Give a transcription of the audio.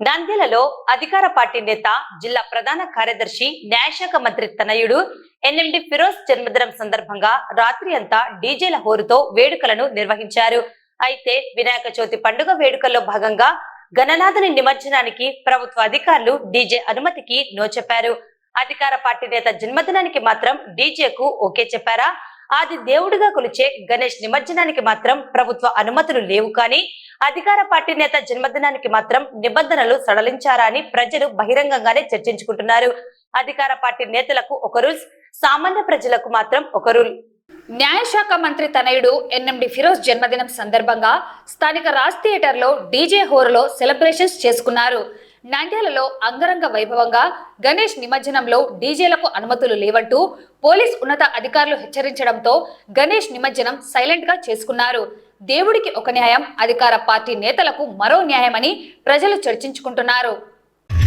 నంద్యాలలో అధికార పార్టీ నేత జిల్లా ప్రధాన కార్యదర్శి న్యాయశాఖ మంత్రి తనయుడు ఎన్ఎండి ఫిరోజ్ జన్మదినం సందర్భంగా రాత్రి అంతా డీజేల హోరుతో వేడుకలను నిర్వహించారు. అయితే వినాయక చవితి పండుగ వేడుకల్లో భాగంగా గణనాథుని నిమజ్జనానికి ప్రభుత్వ అధికారులు డీజే అనుమతికి నో చెప్పారు. అధికార పార్టీ నేత జన్మదినానికి మాత్రం డీజేకు ఓకే చెప్పారా? ఆది దేవుడిగా కొలిచే గణేష్ నిమజ్జనానికి మాత్రం ప్రభుత్వ అనుమతులు లేవు, కానీ అధికార పార్టీ నేత జన్మదినానికి మాత్రం నిబంధనలు సడలించారా అని ప్రజలు బహిరంగంగానే చర్చించుకుంటున్నారు. అధికార పార్టీ నేతలకు ఒక రూల్స్, సామాన్య ప్రజలకు మాత్రం ఒక రూల్. న్యాయశాఖ మంత్రి తనయుడు ఎన్ఎండి ఫిరోజ్ జన్మదినం సందర్భంగా స్థానిక రాజ్ థియేటర్లో డీజే హోరులో సెలబ్రేషన్స్ చేసుకున్నారు. నంద్యాలలో అంగరంగ వైభవంగా గణేష్ నిమజ్జనంలో డీజేలకు అనుమతులు లేవంటూ పోలీస్ ఉన్నత అధికారులు హెచ్చరించడంతో గణేష్ నిమజ్జనం సైలెంట్ గా చేసుకున్నారు. దేవుడికి ఒక న్యాయం, అధికార పార్టీ నేతలకు మరో న్యాయమని ప్రజలు చర్చించుకుంటున్నారు.